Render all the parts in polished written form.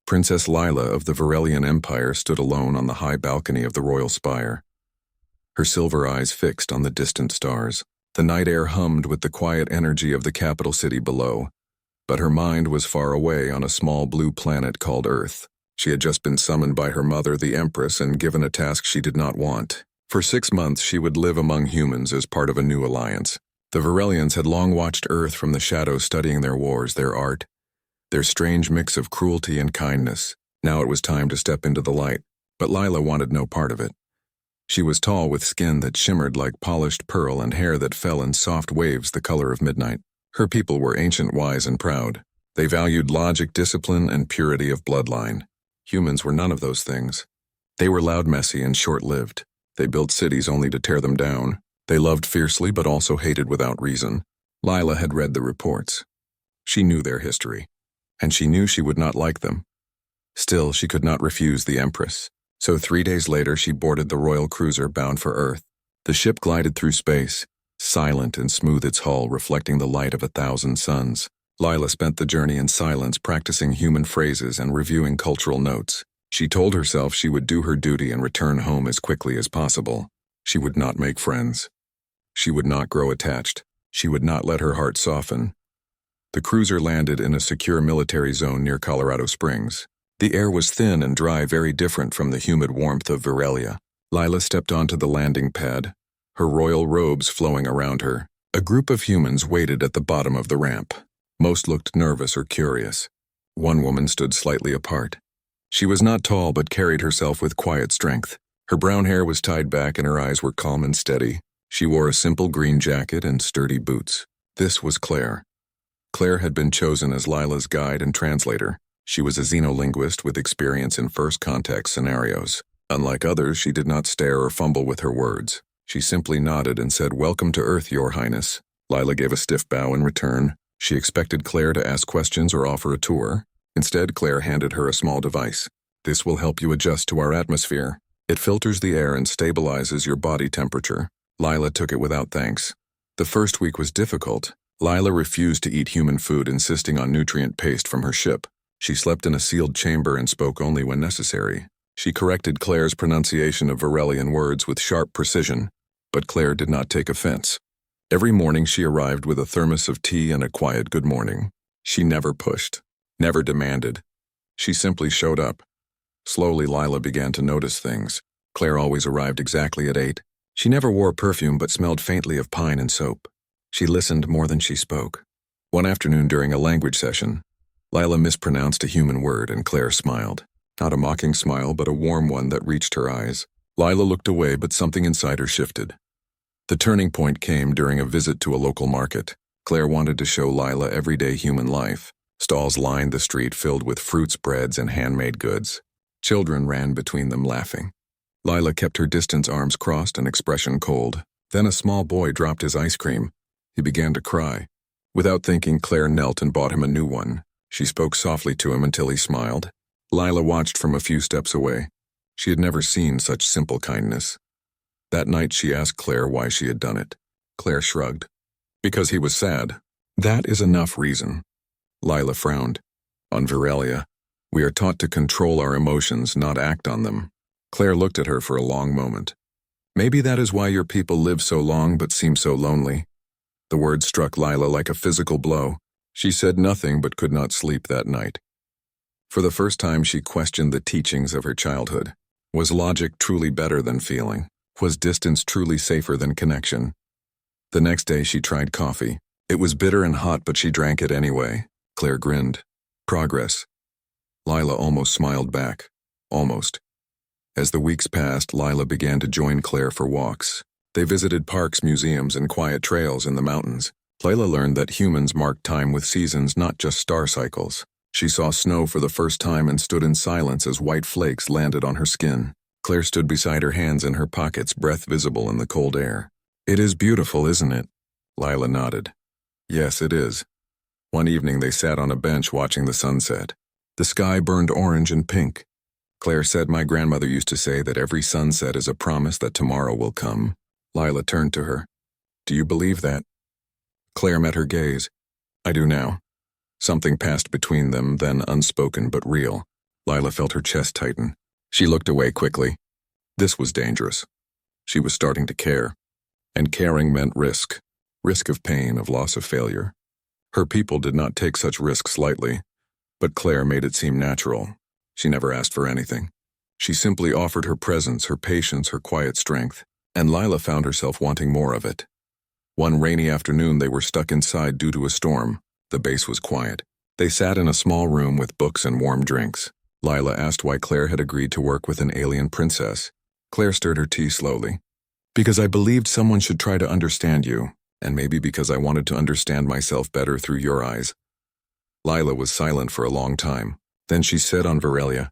Princess Lila of the Varelian Empire stood alone on the high balcony of the royal spire, her silver eyes fixed on the distant stars. The night air hummed with the quiet energy of the capital city below, but her mind was far away on a small blue planet called Earth. She had just been summoned by her mother, the Empress, and given a task she did not want. For 6 months she would live among humans as part of a new alliance. The Varelians had long watched Earth from the shadows, studying their wars, their art, their strange mix of cruelty and kindness. Now it was time to step into the light, but Lila wanted no part of it. She was tall, with skin that shimmered like polished pearl and hair that fell in soft waves the color of midnight. Her people were ancient, wise, and proud. They valued logic, discipline, and purity of bloodline. Humans were none of those things. They were loud, messy, and short-lived. They built cities only to tear them down. They loved fiercely but also hated without reason. Lila had read the reports. She knew their history, and she knew she would not like them. Still, she could not refuse the Empress. So 3 days later she boarded the royal cruiser bound for Earth. The ship glided through space, silent and smooth, its hull reflecting the light of 1,000 suns. Lila spent the journey in silence, practicing human phrases and reviewing cultural notes. She told herself she would do her duty and return home as quickly as possible. She would not make friends. She would not grow attached. She would not let her heart soften. The cruiser landed in a secure military zone near Colorado Springs. The air was thin and dry, very different from the humid warmth of Varelia. Lila stepped onto the landing pad, her royal robes flowing around her. A group of humans waited at the bottom of the ramp. Most looked nervous or curious. One woman stood slightly apart. She was not tall but carried herself with quiet strength. Her brown hair was tied back and her eyes were calm and steady. She wore a simple green jacket and sturdy boots. This was Claire. Claire had been chosen as Lila's guide and translator. She was a xenolinguist with experience in first contact scenarios. Unlike others, she did not stare or fumble with her words. She simply nodded and said, "Welcome to Earth, Your Highness." Lila gave a stiff bow in return. She expected Claire to ask questions or offer a tour. Instead, Claire handed her a small device. "This will help you adjust to our atmosphere. It filters the air and stabilizes your body temperature." Lila took it without thanks. The first week was difficult. Lila refused to eat human food, insisting on nutrient paste from her ship. She slept in a sealed chamber and spoke only when necessary. She corrected Claire's pronunciation of Varelian words with sharp precision, but Claire did not take offense. Every morning she arrived with a thermos of tea and a quiet good morning. She never pushed, never demanded. She simply showed up. Slowly, Lila began to notice things. Claire always arrived exactly at 8. She never wore perfume but smelled faintly of pine and soap. She listened more than she spoke. One afternoon during a language session, Lila mispronounced a human word and Claire smiled. Not a mocking smile, but a warm one that reached her eyes. Lila looked away, but something inside her shifted. The turning point came during a visit to a local market. Claire wanted to show Lila everyday human life. Stalls lined the street filled with fruits, breads, and handmade goods. Children ran between them laughing. Lila kept her distance, arms crossed and expression cold. Then a small boy dropped his ice cream. He began to cry. Without thinking, Claire knelt and bought him a new one. She spoke softly to him until he smiled. Lila watched from a few steps away. She had never seen such simple kindness. That night she asked Claire why she had done it. Claire shrugged. "Because he was sad. That is enough reason." Lila frowned. "On Varelia, we are taught to control our emotions, not act on them." Claire looked at her for a long moment. "Maybe that is why your people live so long but seem so lonely." The words struck Lila like a physical blow. She said nothing but could not sleep that night. For the first time she questioned the teachings of her childhood. Was logic truly better than feeling? Was distance truly safer than connection? The next day she tried coffee. It was bitter and hot, but she drank it anyway. Claire grinned. Progress. Lila almost smiled back. Almost. As the weeks passed, Lila began to join Claire for walks. They visited parks, museums, and quiet trails in the mountains. Lila learned that humans mark time with seasons, not just star cycles. She saw snow for the first time and stood in silence as white flakes landed on her skin. Claire stood beside her, hands in her pockets, breath visible in the cold air. "It is beautiful, isn't it?" Lila nodded. "Yes, it is." One evening they sat on a bench watching the sunset. The sky burned orange and pink. Claire said, "My grandmother used to say that every sunset is a promise that tomorrow will come." Lila turned to her. "Do you believe that?" Claire met her gaze. "I do now." Something passed between them, then unspoken but real. Lila felt her chest tighten. She looked away quickly. This was dangerous. She was starting to care. And caring meant risk. Risk of pain, of loss, of failure. Her people did not take such risks lightly, but Claire made it seem natural. She never asked for anything. She simply offered her presence, her patience, her quiet strength, and Lila found herself wanting more of it. One rainy afternoon they were stuck inside due to a storm. The base was quiet. They sat in a small room with books and warm drinks. Lila asked why Claire had agreed to work with an alien princess. Claire stirred her tea slowly. Because I believed someone should try to understand you, and maybe because I wanted to understand myself better through your eyes. Lila was silent for a long time. Then she said on Varelia,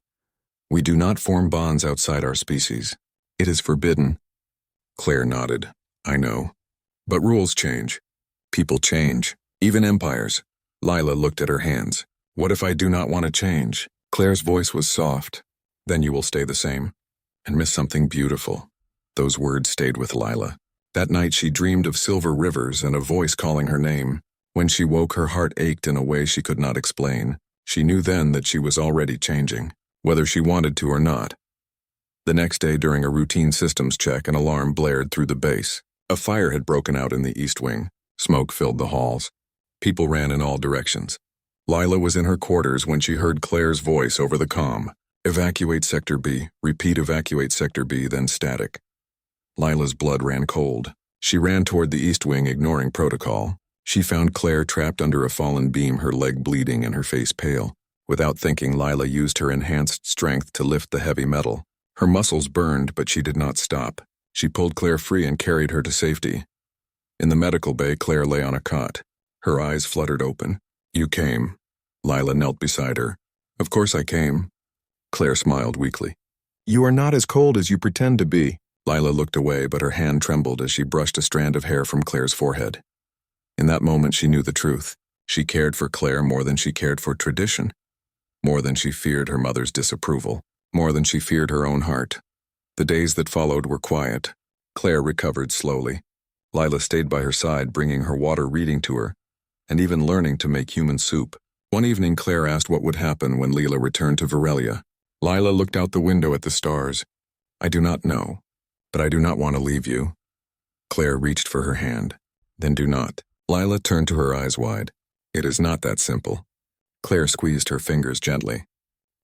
"We do not form bonds outside our species. It is forbidden." Claire nodded. "I know. But rules change. People change. Even empires." Lila looked at her hands. "What if I do not want to change?" Claire's voice was soft. "Then you will stay the same, and miss something beautiful." Those words stayed with Lila. That night she dreamed of silver rivers and a voice calling her name. When she woke, her heart ached in a way she could not explain. She knew then that she was already changing, whether she wanted to or not. The next day, during a routine systems check, an alarm blared through the base. A fire had broken out in the East Wing. Smoke filled the halls. People ran in all directions. Lila was in her quarters when she heard Claire's voice over the comm. "Evacuate Sector B. Repeat, evacuate Sector B," then static. Lila's blood ran cold. She ran toward the East Wing, ignoring protocol. She found Claire trapped under a fallen beam, her leg bleeding and her face pale. Without thinking, Lila used her enhanced strength to lift the heavy metal. Her muscles burned, but she did not stop. She pulled Claire free and carried her to safety. In the medical bay, Claire lay on a cot. Her eyes fluttered open. "You came." Lila knelt beside her. "Of course I came." Claire smiled weakly. "You are not as cold as you pretend to be." Lila looked away, but her hand trembled as she brushed a strand of hair from Claire's forehead. In that moment she knew the truth. She cared for Claire more than she cared for tradition. More than she feared her mother's disapproval. More than she feared her own heart. The days that followed were quiet. Claire recovered slowly. Lila stayed by her side, bringing her water, reading to her, and even learning to make human soup. One evening Claire asked what would happen when Lila returned to Varelia. Lila looked out the window at the stars. "I do not know, but I do not want to leave you." Claire reached for her hand. "Then do not." Lila turned to her eyes wide. "It is not that simple." Claire squeezed her fingers gently.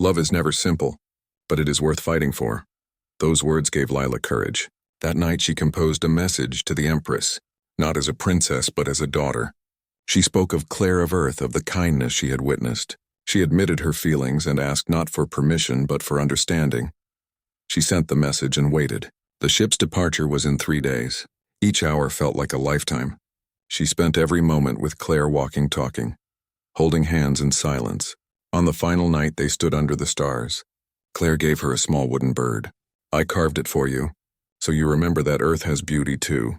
"Love is never simple, but it is worth fighting for." Those words gave Lila courage. That night she composed a message to the Empress, not as a princess but as a daughter. She spoke of Claire of Earth, of the kindness she had witnessed. She admitted her feelings and asked not for permission but for understanding. She sent the message and waited. The ship's departure was in 3 days. Each hour felt like a lifetime. She spent every moment with Claire, walking, talking, holding hands in silence. On the final night they stood under the stars. Claire gave her a small wooden bird. "I carved it for you, so you remember that Earth has beauty too."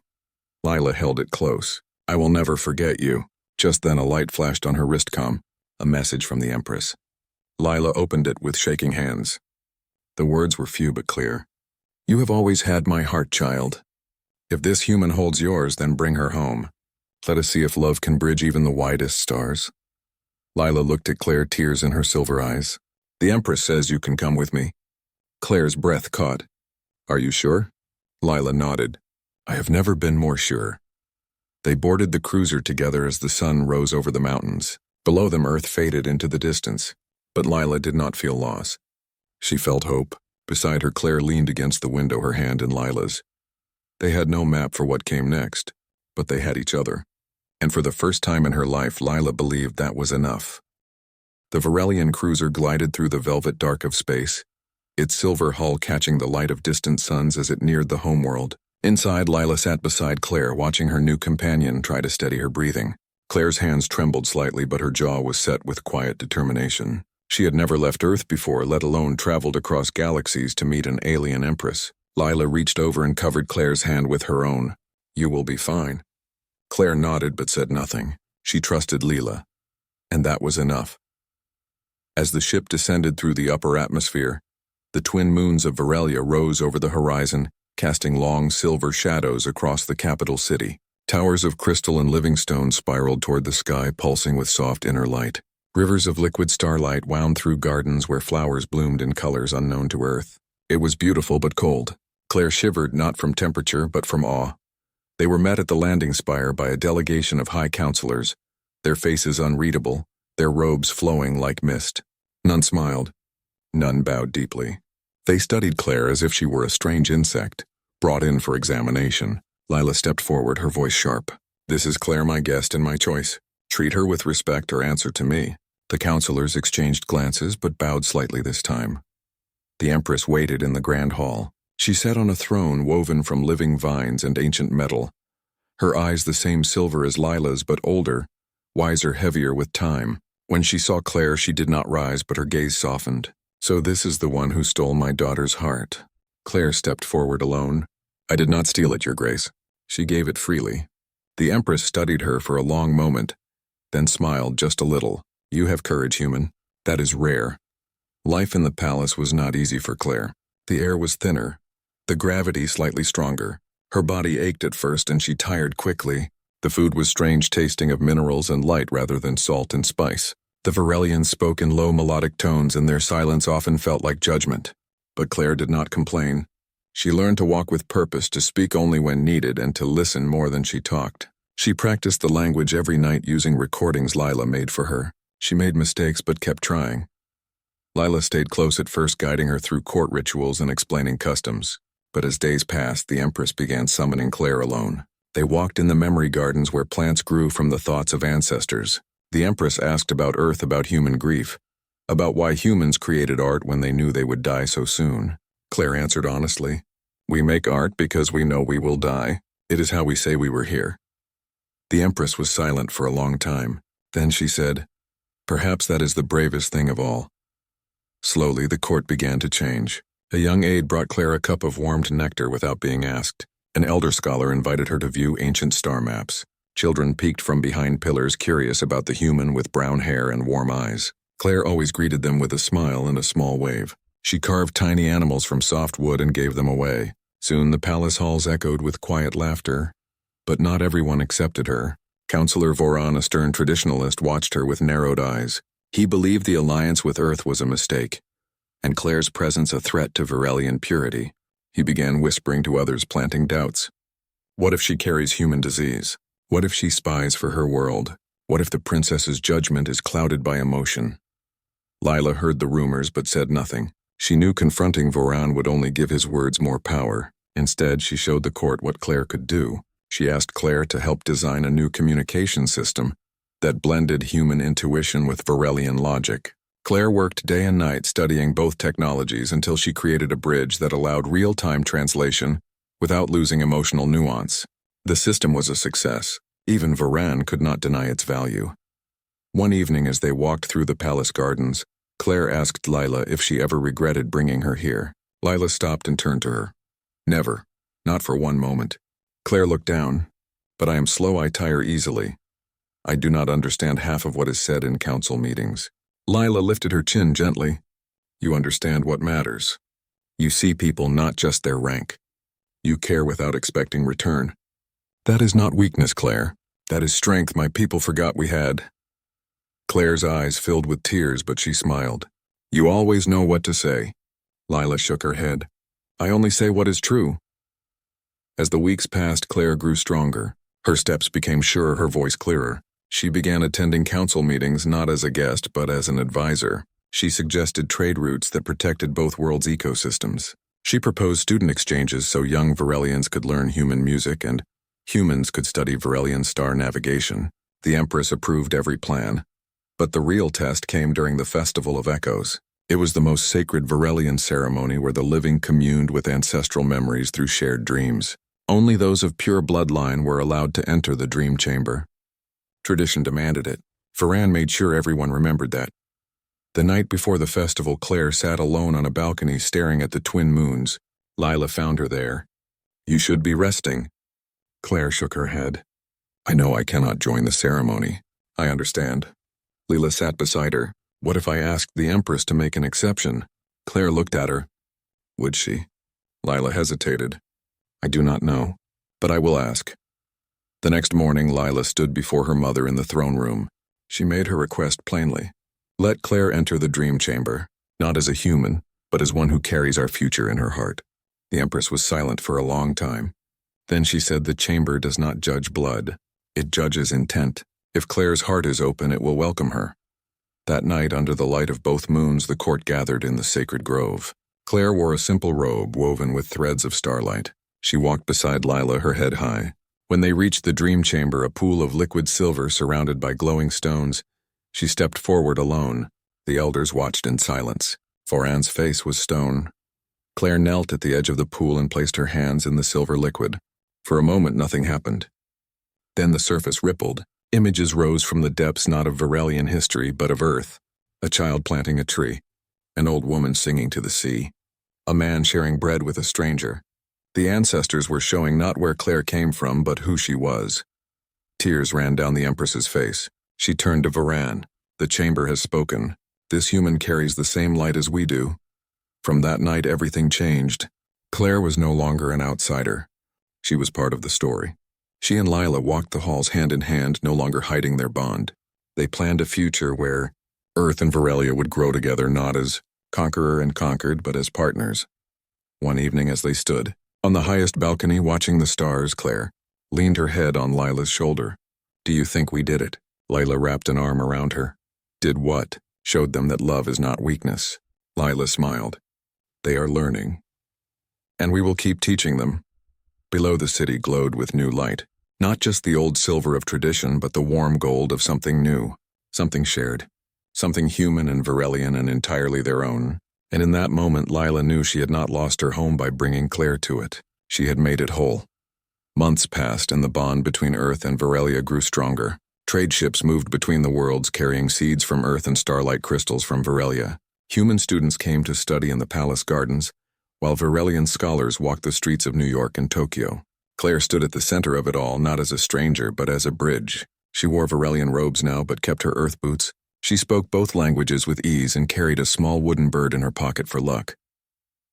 Lila held it close. "I will never forget you." Just then a light flashed on her wristcom, a message from the Empress. Lila opened it with shaking hands. The words were few but clear. "You have always had my heart, child. If this human holds yours, then bring her home. Let us see if love can bridge even the widest stars." Lila looked at Claire, tears in her silver eyes. "The Empress says you can come with me." Claire's breath caught. "Are you sure?" Lila nodded. "I have never been more sure." They boarded the cruiser together as the sun rose over the mountains. Below them Earth faded into the distance, but Lila did not feel loss. She felt hope. Beside her, Claire leaned against the window, her hand in Lila's. They had no map for what came next, but they had each other. And for the first time in her life, Lila believed that was enough. The Varelian cruiser glided through the velvet dark of space, its silver hull catching the light of distant suns as it neared the homeworld. Inside, Lila sat beside Claire, watching her new companion try to steady her breathing. Claire's hands trembled slightly, but her jaw was set with quiet determination. She had never left Earth before, let alone traveled across galaxies to meet an alien empress. Lila reached over and covered Claire's hand with her own. "You will be fine." Claire nodded but said nothing. She trusted Lila, and that was enough. As the ship descended through the upper atmosphere, the twin moons of Varelia rose over the horizon, casting long silver shadows across the capital city. Towers of crystal and living stone spiraled toward the sky, pulsing with soft inner light. Rivers of liquid starlight wound through gardens where flowers bloomed in colors unknown to Earth. It was beautiful but cold. Claire shivered not from temperature but from awe. They were met at the landing spire by a delegation of high counselors, their faces unreadable, their robes flowing like mist. None smiled. None bowed deeply. They studied Claire as if she were a strange insect, brought in for examination. Lila stepped forward, her voice sharp. "This is Claire, my guest and my choice. Treat her with respect or answer to me." The counselors exchanged glances but bowed slightly this time. The Empress waited in the grand hall. She sat on a throne woven from living vines and ancient metal. Her eyes the same silver as Lila's but older, wiser, heavier with time. When she saw Claire, she did not rise, but her gaze softened. "So this is the one who stole my daughter's heart." Claire stepped forward alone. "I did not steal it, Your Grace." She gave it freely. The Empress studied her for a long moment, then smiled just a little. "You have courage, human. That is rare." Life in the palace was not easy for Claire. The air was thinner, the gravity slightly stronger. Her body ached at first and she tired quickly. The food was strange, tasting of minerals and light rather than salt and spice. The Varelians spoke in low melodic tones and their silence often felt like judgment. But Claire did not complain. She learned to walk with purpose, to speak only when needed and to listen more than she talked. She practiced the language every night using recordings Lila made for her. She made mistakes but kept trying. Lila stayed close at first, guiding her through court rituals and explaining customs. But as days passed, the Empress began summoning Claire alone. They walked in the memory gardens where plants grew from the thoughts of ancestors. The Empress asked about Earth, about human grief, about why humans created art when they knew they would die so soon. Claire answered honestly, "We make art because we know we will die. It is how we say we were here." The Empress was silent for a long time. Then she said, "Perhaps that is the bravest thing of all." Slowly, the court began to change. A young aide brought Claire a cup of warmed nectar without being asked. An elder scholar invited her to view ancient star maps. Children peeked from behind pillars, curious about the human with brown hair and warm eyes. Claire always greeted them with a smile and a small wave. She carved tiny animals from soft wood and gave them away. Soon the palace halls echoed with quiet laughter. But not everyone accepted her. Counselor Voran, a stern traditionalist, watched her with narrowed eyes. He believed the alliance with Earth was a mistake, and Claire's presence a threat to Varelian purity. He began whispering to others, planting doubts. What if she carries human disease? What if she spies for her world? What if the princess's judgment is clouded by emotion? Lila heard the rumors but said nothing. She knew confronting Voran would only give his words more power. Instead, she showed the court what Claire could do. She asked Claire to help design a new communication system that blended human intuition with Varelian logic. Claire worked day and night studying both technologies until she created a bridge that allowed real-time translation without losing emotional nuance. The system was a success. Even Varan could not deny its value. One evening as they walked through the palace gardens, Claire asked Lila if she ever regretted bringing her here. Lila stopped and turned to her. "Never. Not for one moment." Claire looked down. "But I am slow, I tire easily. I do not understand half of what is said in council meetings." Lila lifted her chin gently. "You understand what matters. You see people, not just their rank. You care without expecting return. That is not weakness, Claire. That is strength my people forgot we had." Claire's eyes filled with tears, but she smiled. "You always know what to say." Lila shook her head. "I only say what is true." As the weeks passed, Claire grew stronger. Her steps became surer, her voice clearer. She began attending council meetings not as a guest but as an advisor. She suggested trade routes that protected both worlds' ecosystems. She proposed student exchanges so young Varelians could learn human music and humans could study Varelian star navigation. The Empress approved every plan. But the real test came during the Festival of Echoes. It was the most sacred Varelian ceremony where the living communed with ancestral memories through shared dreams. Only those of pure bloodline were allowed to enter the dream chamber. Tradition demanded it. Varan made sure everyone remembered that. The night before the festival, Claire sat alone on a balcony staring at the twin moons. Lila found her there. "You should be resting." Claire shook her head. "I know I cannot join the ceremony. I understand." Lila sat beside her. "What if I asked the Empress to make an exception?" Claire looked at her. "Would she?" Lila hesitated. "I do not know, but I will ask." The next morning, Lila stood before her mother in the throne room. She made her request plainly. Let Claire enter the dream chamber, not as a human, but as one who carries our future in her heart. The Empress was silent for a long time. Then she said the chamber does not judge blood. It judges intent. If Claire's heart is open, it will welcome her. That night, under the light of both moons, the court gathered in the sacred grove. Claire wore a simple robe woven with threads of starlight. She walked beside Lila, her head high. When they reached the dream chamber, a pool of liquid silver surrounded by glowing stones, she stepped forward alone. The elders watched in silence. Foran's face was stone. Claire knelt at the edge of the pool and placed her hands in the silver liquid. For a moment, nothing happened. Then the surface rippled. Images rose from the depths, not of Varelian history, but of Earth. A child planting a tree. An old woman singing to the sea. A man sharing bread with a stranger. The ancestors were showing not where Claire came from, but who she was. Tears ran down the Empress's face. She turned to Varan. The chamber has spoken. This human carries the same light as we do. From that night, everything changed. Claire was no longer an outsider. She was part of the story. She and Lila walked the halls hand in hand, no longer hiding their bond. They planned a future where Earth and Varelia would grow together, not as conqueror and conquered, but as partners. One evening, as they stood on the highest balcony watching the stars, Claire leaned her head on Lila's shoulder. "Do you think we did it?" Lila wrapped an arm around her. "Did what?" "Showed them that love is not weakness." Lila smiled. "They are learning. And we will keep teaching them." Below, the city glowed with new light. Not just the old silver of tradition, but the warm gold of something new. Something shared. Something human and Varelian and entirely their own. And in that moment, Lila knew she had not lost her home by bringing Claire to it. She had made it whole. Months passed, and the bond between Earth and Varelia grew stronger. Trade ships moved between the worlds, carrying seeds from Earth and starlight crystals from Varelia. Human students came to study in the palace gardens, while Varelian scholars walked the streets of New York and Tokyo. Claire stood at the center of it all, not as a stranger, but as a bridge. She wore Varelian robes now, but kept her earth boots. She spoke both languages with ease and carried a small wooden bird in her pocket for luck.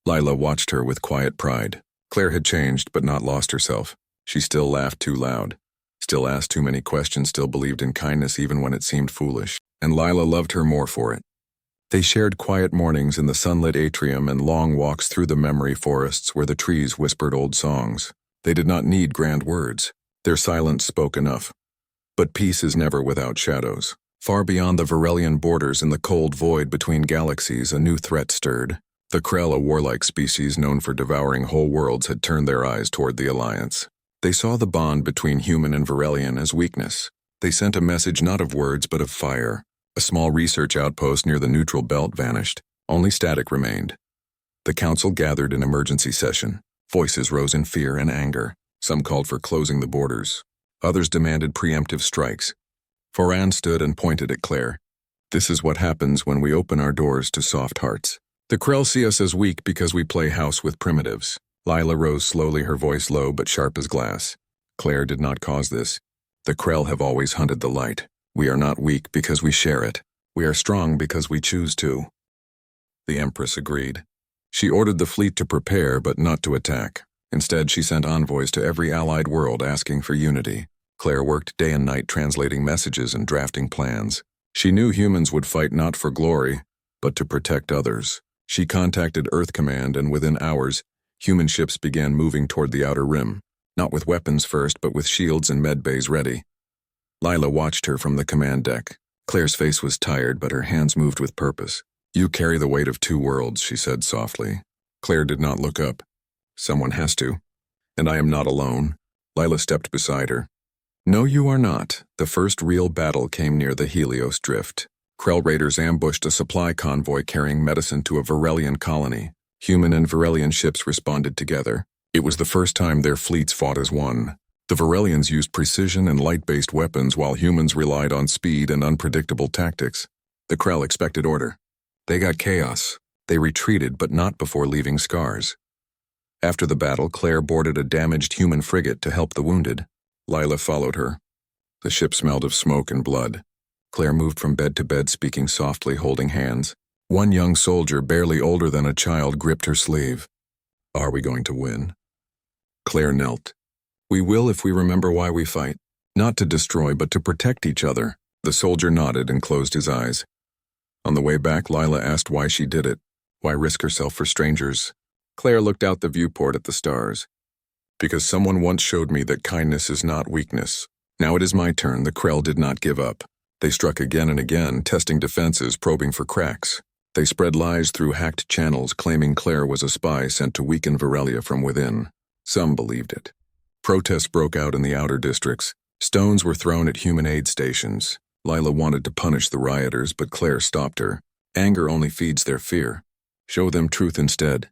Lila watched her with quiet pride. Claire had changed, but not lost herself. She still laughed too loud, still asked too many questions, still believed in kindness even when it seemed foolish, and Lila loved her more for it. They shared quiet mornings in the sunlit atrium and long walks through the memory forests where the trees whispered old songs. They did not need grand words. Their silence spoke enough. But peace is never without shadows. Far beyond the Varelian borders, in the cold void between galaxies, a new threat stirred. The Krell, a warlike species known for devouring whole worlds, had turned their eyes toward the Alliance. They saw the bond between human and Varelian as weakness. They sent a message not of words but of fire. A small research outpost near the neutral belt vanished. Only static remained. The council gathered in emergency session. Voices rose in fear and anger. Some called for closing the borders. Others demanded preemptive strikes. Foran stood and pointed at Claire. "This is what happens when we open our doors to soft hearts. The Krell see us as weak because we play house with primitives." Lila rose slowly, her voice low but sharp as glass. "Claire did not cause this. The Krell have always hunted the light. We are not weak because we share it. We are strong because we choose to." The Empress agreed. She ordered the fleet to prepare but not to attack. Instead, she sent envoys to every allied world asking for unity. Claire worked day and night translating messages and drafting plans. She knew humans would fight not for glory, but to protect others. She contacted Earth Command, and within hours, human ships began moving toward the outer rim, not with weapons first, but with shields and med bays ready. Lila watched her from the command deck. Claire's face was tired, but her hands moved with purpose. "You carry the weight of two worlds," she said softly. Claire did not look up. "Someone has to. And I am not alone." Lila stepped beside her. "No, you are not." The first real battle came near the Helios Drift. Krell raiders ambushed a supply convoy carrying medicine to a Varelian colony. Human and Varelian ships responded together. It was the first time their fleets fought as one. The Varelians used precision and light-based weapons while humans relied on speed and unpredictable tactics. The Krell expected order. They got chaos. They retreated, but not before leaving scars. After the battle, Claire boarded a damaged human frigate to help the wounded. Lila followed her. The ship smelled of smoke and blood. Claire moved from bed to bed, speaking softly, holding hands. One young soldier, barely older than a child, gripped her sleeve. "Are we going to win?" Claire knelt. "We will if we remember why we fight. Not to destroy, but to protect each other." The soldier nodded and closed his eyes. On the way back, Lila asked why she did it. Why risk herself for strangers? Claire looked out the viewport at the stars. Because someone once showed me that kindness is not weakness. Now it is my turn. The Krell did not give up. They struck again and again, testing defenses, probing for cracks. They spread lies through hacked channels, claiming Claire was a spy sent to weaken Virelia from within. Some believed it. Protests broke out in the outer districts. Stones were thrown at human aid stations. Lila wanted to punish the rioters, but Claire stopped her. Anger only feeds their fear. Show them truth instead.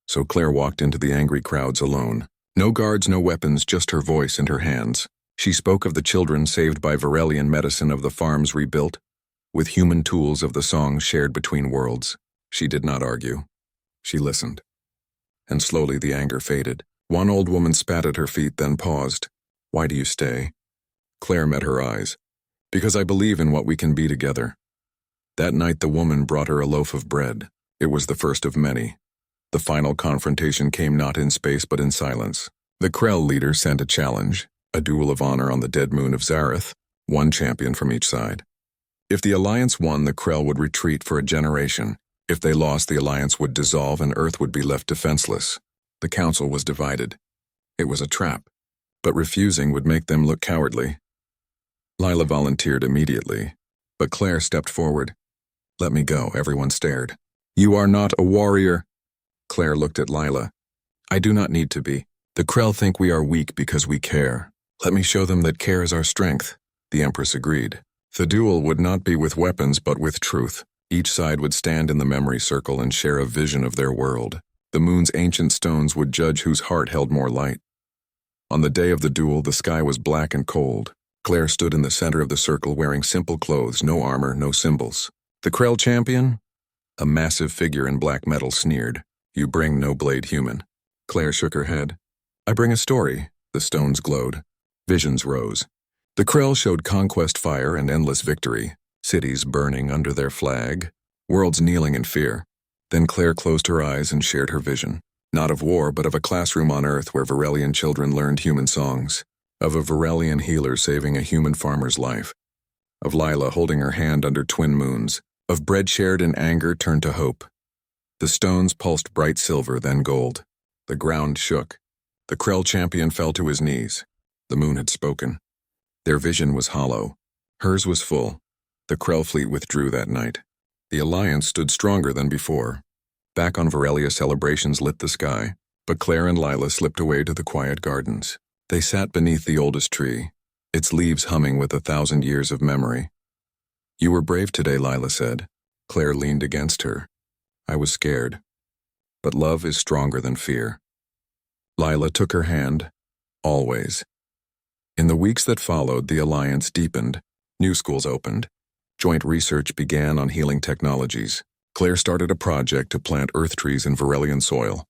So Claire walked into the angry crowds alone. No guards, no weapons, just her voice and her hands. She spoke of the children saved by Virelian medicine, of the farms rebuilt, with human tools, of the songs shared between worlds. She did not argue. She listened. And slowly the anger faded. One old woman spat at her feet, then paused. Why do you stay? Claire met her eyes. Because I believe in what we can be together. That night the woman brought her a loaf of bread. It was the first of many. The final confrontation came not in space but in silence. The Krell leader sent a challenge, a duel of honor on the dead moon of Zareth, one champion from each side. If the Alliance won, the Krell would retreat for a generation. If they lost, the Alliance would dissolve and Earth would be left defenseless. The Council was divided. It was a trap, but refusing would make them look cowardly. Lila volunteered immediately, but Claire stepped forward. Let me go, everyone stared. You are not a warrior. Claire looked at Lila. I do not need to be. The Krell think we are weak because we care. Let me show them that care is our strength. The Empress agreed. The duel would not be with weapons but with truth. Each side would stand in the memory circle and share a vision of their world. The moon's ancient stones would judge whose heart held more light. On the day of the duel, the sky was black and cold. Claire stood in the center of the circle wearing simple clothes, no armor, no symbols. The Krell champion? A massive figure in black metal sneered. You bring no blade human. Claire shook her head. I bring a story. The stones glowed. Visions rose. The Krell showed conquest fire and endless victory. Cities burning under their flag. Worlds kneeling in fear. Then Claire closed her eyes and shared her vision. Not of war, but of a classroom on Earth where Virelian children learned human songs. Of a Virelian healer saving a human farmer's life. Of Lila holding her hand under twin moons. Of bread shared in anger turned to hope. The stones pulsed bright silver, then gold. The ground shook. The Krell champion fell to his knees. The moon had spoken. Their vision was hollow. Hers was full. The Krell fleet withdrew that night. The Alliance stood stronger than before. Back on Virelia, celebrations lit the sky, but Claire and Lila slipped away to the quiet gardens. They sat beneath the oldest tree, its leaves humming with 1,000 years of memory. You were brave today, Lila said. Claire leaned against her. I was scared. But love is stronger than fear. Lila took her hand. Always. In the weeks that followed, the Alliance deepened. New schools opened. Joint research began on healing technologies. Claire started a project to plant earth trees in Virelian soil,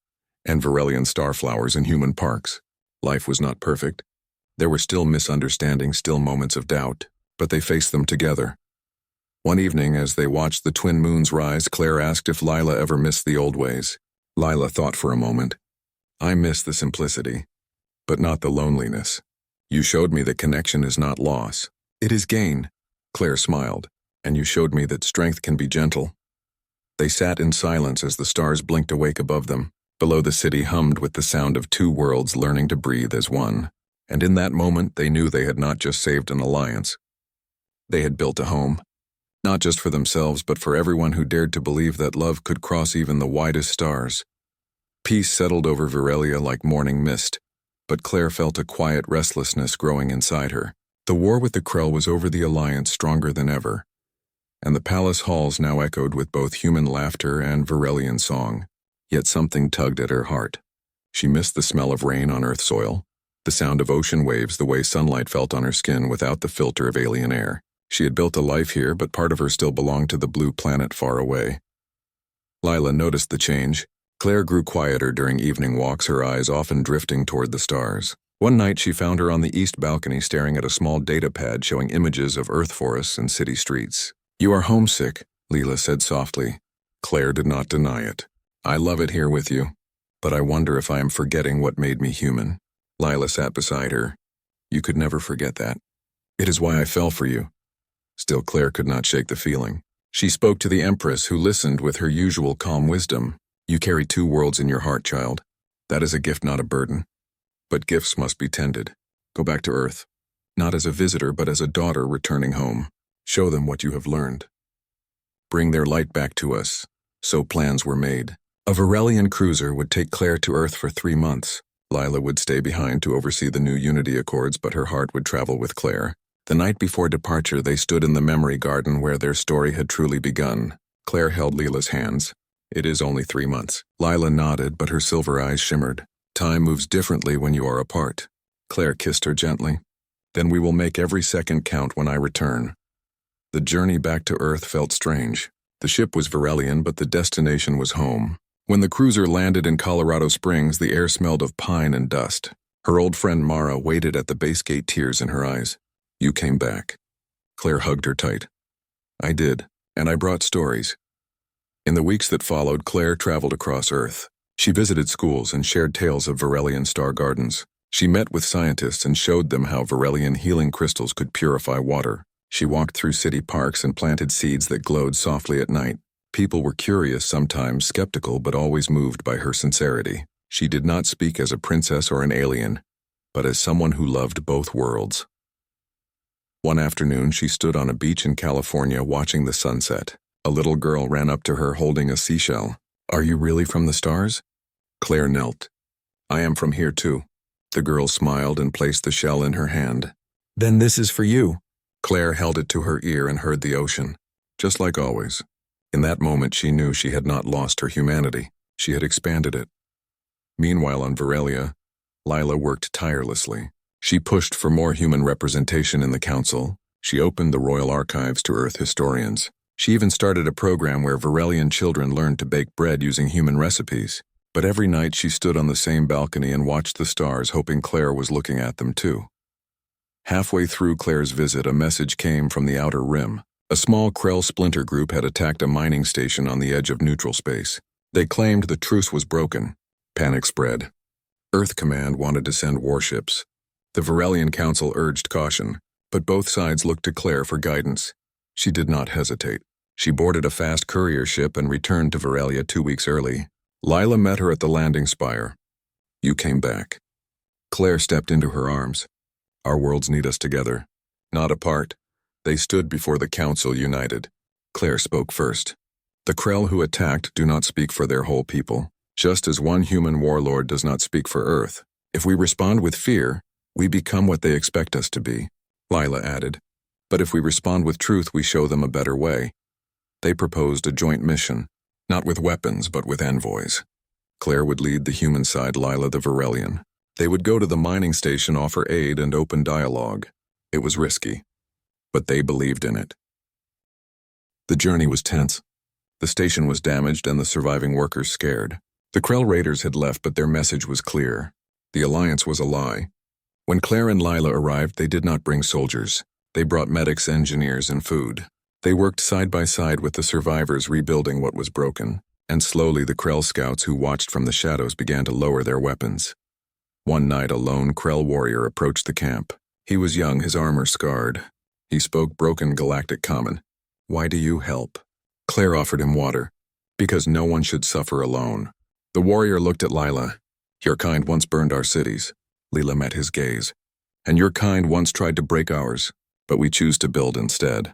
and Virelian starflowers in human parks. Life was not perfect. There were still misunderstandings, still moments of doubt, but they faced them together. One evening, as they watched the twin moons rise, Claire asked if Lila ever missed the old ways. Lila thought for a moment. I miss the simplicity, but not the loneliness. You showed me that connection is not loss. It is gain. Claire smiled. And you showed me that strength can be gentle. They sat in silence as the stars blinked awake above them. Below, the city hummed with the sound of two worlds learning to breathe as one. And in that moment, they knew they had not just saved an alliance. They had built a home. Not just for themselves, but for everyone who dared to believe that love could cross even the widest stars. Peace settled over Virelia like morning mist, but Claire felt a quiet restlessness growing inside her. The war with the Krell was over, the Alliance stronger than ever, and the palace halls now echoed with both human laughter and Virelian song. Yet something tugged at her heart. She missed the smell of rain on Earth soil, the sound of ocean waves, the way sunlight felt on her skin without the filter of alien air. She had built a life here, but part of her still belonged to the blue planet far away. Lila noticed the change. Claire grew quieter during evening walks, her eyes often drifting toward the stars. One night she found her on the east balcony staring at a small data pad showing images of Earth forests and city streets. You are homesick, Lila said softly. Claire did not deny it. I love it here with you, but I wonder if I am forgetting what made me human. Lila sat beside her. You could never forget that. It is why I fell for you. Still, Claire could not shake the feeling. She spoke to the Empress, who listened with her usual calm wisdom. You carry 2 worlds in your heart, child. That is a gift, not a burden. But gifts must be tended. Go back to Earth. Not as a visitor, but as a daughter returning home. Show them what you have learned. Bring their light back to us. So plans were made. A Varelian cruiser would take Claire to Earth for 3 months. Lila would stay behind to oversee the new Unity Accords, but her heart would travel with Claire. The night before departure, they stood in the memory garden where their story had truly begun. Claire held Lila's hands. It is only 3 months. Lila nodded, but her silver eyes shimmered. Time moves differently when you are apart. Claire kissed her gently. Then we will make every second count when I return. The journey back to Earth felt strange. The ship was Varelian, but the destination was home. When the cruiser landed in Colorado Springs, the air smelled of pine and dust. Her old friend Mara waited at the base gate, tears in her eyes. You came back. Claire hugged her tight. I did, and I brought stories. In the weeks that followed, Claire traveled across Earth. She visited schools and shared tales of Varelian star gardens. She met with scientists and showed them how Varelian healing crystals could purify water. She walked through city parks and planted seeds that glowed softly at night. People were curious, sometimes skeptical, but always moved by her sincerity. She did not speak as a princess or an alien, but as someone who loved both worlds. One afternoon, she stood on a beach in California watching the sunset. A little girl ran up to her holding a seashell. Are you really from the stars? Claire knelt. I am from here too. The girl smiled and placed the shell in her hand. Then this is for you. Claire held it to her ear and heard the ocean. Just like always. In that moment, she knew she had not lost her humanity. She had expanded it. Meanwhile, on Varelia, Lila worked tirelessly. She pushed for more human representation in the council. She opened the royal archives to Earth historians. She even started a program where Varelian children learned to bake bread using human recipes. But every night she stood on the same balcony and watched the stars, hoping Claire was looking at them too. Halfway through Claire's visit, a message came from the Outer Rim. A small Krell splinter group had attacked a mining station on the edge of neutral space. They claimed the truce was broken. Panic spread. Earth Command wanted to send warships. The Varelian Council urged caution, but both sides looked to Claire for guidance. She did not hesitate. She boarded a fast courier ship and returned to Varelia 2 weeks early. Lila met her at the landing spire. You came back. Claire stepped into her arms. Our worlds need us together, not apart. They stood before the council united. Claire spoke first. The Krell who attacked do not speak for their whole people, just as one human warlord does not speak for Earth. If we respond with fear, we become what they expect us to be, Lila added. But if we respond with truth, we show them a better way. They proposed a joint mission, not with weapons, but with envoys. Claire would lead the human side, Lila the Varelian. They would go to the mining station, offer aid, and open dialogue. It was risky, but they believed in it. The journey was tense. The station was damaged and the surviving workers scared. The Krell raiders had left, but their message was clear. The alliance was a lie. When Claire and Lila arrived, they did not bring soldiers. They brought medics, engineers, and food. They worked side by side with the survivors, rebuilding what was broken. And slowly the Krell scouts who watched from the shadows began to lower their weapons. One night, a lone Krell warrior approached the camp. He was young, his armor scarred. He spoke broken Galactic Common. Why do you help? Claire offered him water. Because no one should suffer alone. The warrior looked at Lila. Your kind once burned our cities. Lila met his gaze. And your kind once tried to break ours, but we choose to build instead.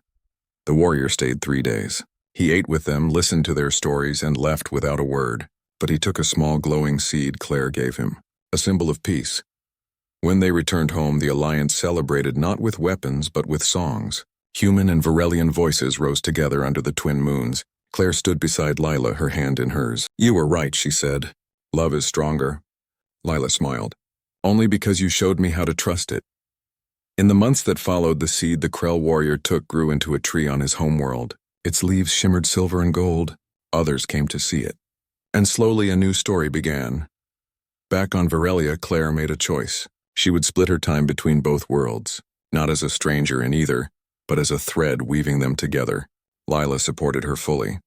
The warrior stayed 3 days. He ate with them, listened to their stories, and left without a word. But he took a small glowing seed Claire gave him, a symbol of peace. When they returned home, the Alliance celebrated not with weapons, but with songs. Human and Varelian voices rose together under the twin moons. Claire stood beside Lila, her hand in hers. You were right, she said. Love is stronger. Lila smiled. Only because you showed me how to trust it. In the months that followed, the seed the Krell warrior took grew into a tree on his homeworld. Its leaves shimmered silver and gold. Others came to see it. And slowly a new story began. Back on Varelia, Claire made a choice. She would split her time between both worlds, not as a stranger in either, but as a thread weaving them together. Lila supported her fully.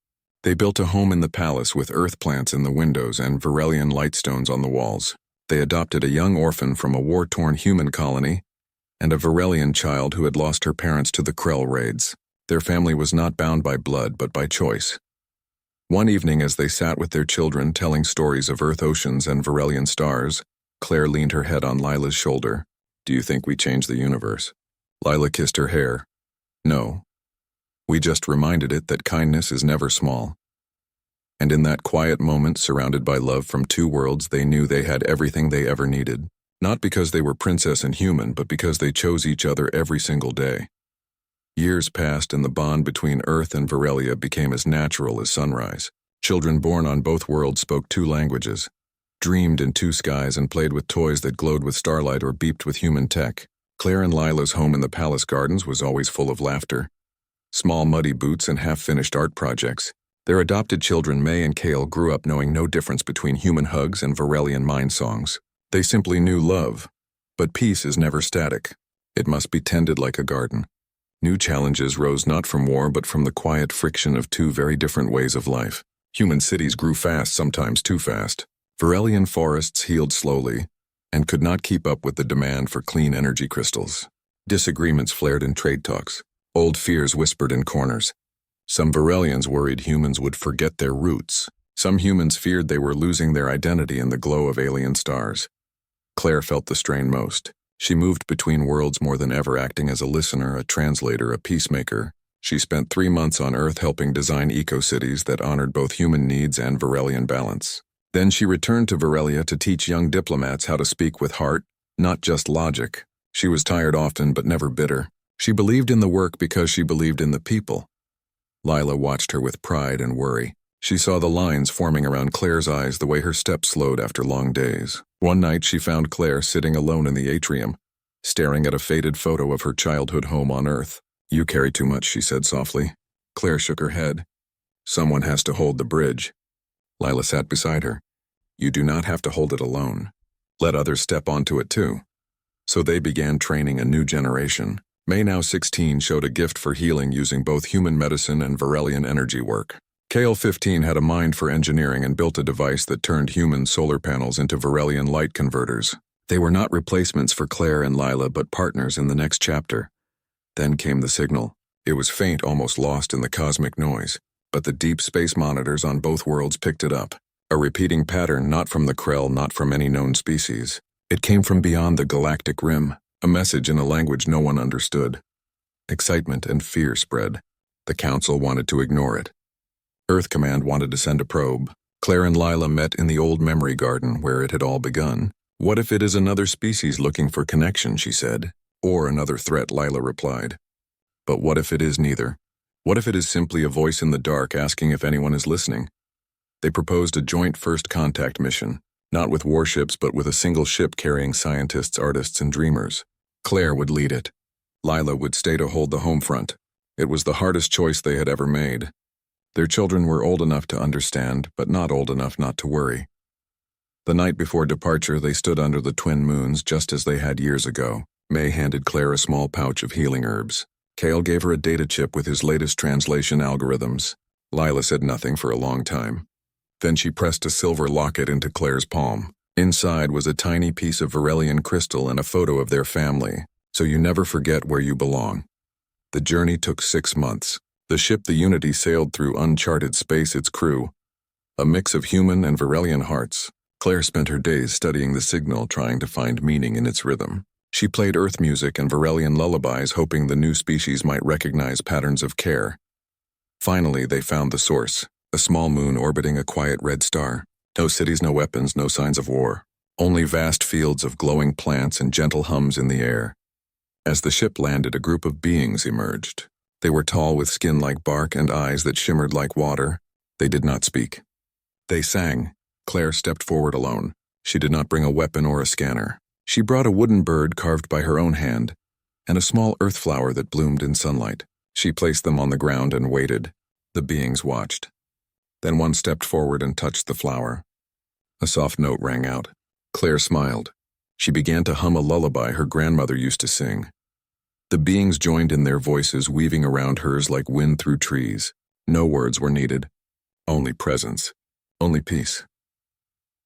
They built a home in the palace with earth plants in the windows and Varelian lightstones on the walls. They adopted a young orphan from a war-torn human colony and a Varelian child who had lost her parents to the Krell raids. Their family was not bound by blood but by choice. One evening as they sat with their children telling stories of Earth oceans and Varelian stars, Claire leaned her head on Lila's shoulder. "Do you think we changed the universe?" Lila kissed her hair. "No. We just reminded it that kindness is never small." And in that quiet moment, surrounded by love from two worlds, they knew they had everything they ever needed. Not because they were princess and human, but because they chose each other every single day. Years passed and the bond between Earth and Varelia became as natural as sunrise. Children born on both worlds spoke two languages, dreamed in two skies, and played with toys that glowed with starlight or beeped with human tech. Claire and Lila's home in the palace gardens was always full of laughter, small muddy boots, and half-finished art projects. Their adopted children, May and Kale, grew up knowing no difference between human hugs and Varelian mind songs. They simply knew love. But peace is never static. It must be tended like a garden. New challenges rose not from war but from the quiet friction of two very different ways of life. Human cities grew fast, sometimes too fast. Varelian forests healed slowly and could not keep up with the demand for clean energy crystals. Disagreements flared in trade talks. Old fears whispered in corners. Some Varelians worried humans would forget their roots. Some humans feared they were losing their identity in the glow of alien stars. Claire felt the strain most. She moved between worlds more than ever, acting as a listener, a translator, a peacemaker. She spent 3 months on Earth helping design eco-cities that honored both human needs and Varelian balance. Then she returned to Varelia to teach young diplomats how to speak with heart, not just logic. She was tired often but never bitter. She believed in the work because she believed in the people. Lila watched her with pride and worry. She saw the lines forming around Claire's eyes, the way her steps slowed after long days. One night she found Claire sitting alone in the atrium, staring at a faded photo of her childhood home on Earth. "You carry too much," she said softly. Claire shook her head. "Someone has to hold the bridge." Lila sat beside her. "You do not have to hold it alone. Let others step onto it too." So they began training a new generation. May, now 16, showed a gift for healing using both human medicine and Varelian energy work. Kale, 15, had a mind for engineering and built a device that turned human solar panels into Varelian light converters. They were not replacements for Claire and Lila, but partners in the next chapter. Then came the signal. It was faint, almost lost in the cosmic noise, but the deep space monitors on both worlds picked it up. A repeating pattern, not from the Krell, not from any known species. It came from beyond the galactic rim, a message in a language no one understood. Excitement and fear spread. The Council wanted to ignore it. Earth Command wanted to send a probe. Claire and Lila met in the old memory garden where it had all begun. "What if it is another species looking for connection?" she said. "Or another threat," Lila replied. "But what if it is neither? What if it is simply a voice in the dark asking if anyone is listening?" They proposed a joint first contact mission, not with warships but with a single ship carrying scientists, artists, and dreamers. Claire would lead it. Lila would stay to hold the home front. It was the hardest choice they had ever made. Their children were old enough to understand, but not old enough not to worry. The night before departure, they stood under the twin moons just as they had years ago. May handed Claire a small pouch of healing herbs. Kale gave her a data chip with his latest translation algorithms. Lila said nothing for a long time. Then she pressed a silver locket into Claire's palm. Inside was a tiny piece of Varelian crystal and a photo of their family, so you never forget where you belong. The journey took 6 months. The ship the Unity sailed through uncharted space, its crew, a mix of human and Varelian hearts. Claire spent her days studying the signal, trying to find meaning in its rhythm. She played Earth music and Varelian lullabies, hoping the new species might recognize patterns of care. Finally, they found the source, a small moon orbiting a quiet red star. No cities, no weapons, no signs of war. Only vast fields of glowing plants and gentle hums in the air. As the ship landed, a group of beings emerged. They were tall, with skin like bark and eyes that shimmered like water. They did not speak. They sang. Claire stepped forward alone. She did not bring a weapon or a scanner. She brought a wooden bird carved by her own hand, and a small earth flower that bloomed in sunlight. She placed them on the ground and waited. The beings watched. Then one stepped forward and touched the flower. A soft note rang out. Claire smiled. She began to hum a lullaby her grandmother used to sing. The beings joined in, their voices weaving around hers like wind through trees. No words were needed. Only presence. Only peace.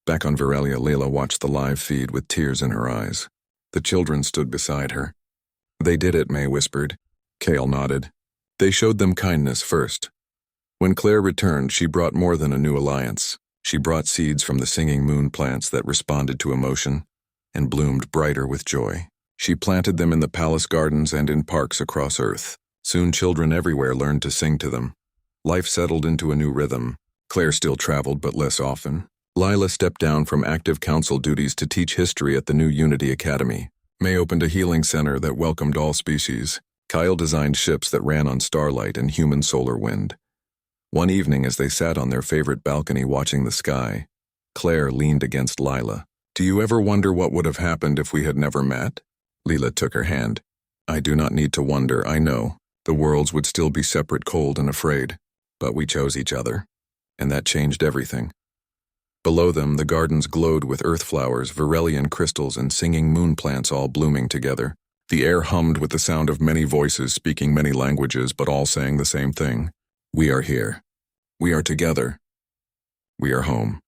Back on Varelia, Layla watched the live feed with tears in her eyes. The children stood beside her. "They did it," May whispered. Kale nodded. They showed them kindness first. When Claire returned, she brought more than a new alliance. She brought seeds from the singing moon plants that responded to emotion and bloomed brighter with joy. She planted them in the palace gardens and in parks across Earth. Soon children everywhere learned to sing to them. Life settled into a new rhythm. Claire still traveled, but less often. Lila stepped down from active council duties to teach history at the new Unity Academy. May opened a healing center that welcomed all species. Kyle designed ships that ran on starlight and human solar wind. One evening, as they sat on their favorite balcony watching the sky, Claire leaned against Lila. "Do you ever wonder what would have happened if we had never met?" Lila took her hand. "I do not need to wonder, I know. The worlds would still be separate, cold and afraid. But we chose each other, and that changed everything." Below them, the gardens glowed with earth flowers, Virelian crystals, and singing moon plants all blooming together. The air hummed with the sound of many voices speaking many languages, but all saying the same thing. We are here. We are together. We are home.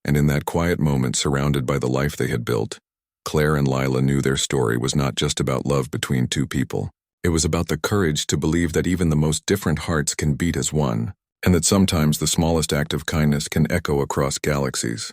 And in that quiet moment, surrounded by the life they had built, Claire and Lila knew their story was not just about love between two people. It was about the courage to believe that even the most different hearts can beat as one, and that sometimes the smallest act of kindness can echo across galaxies.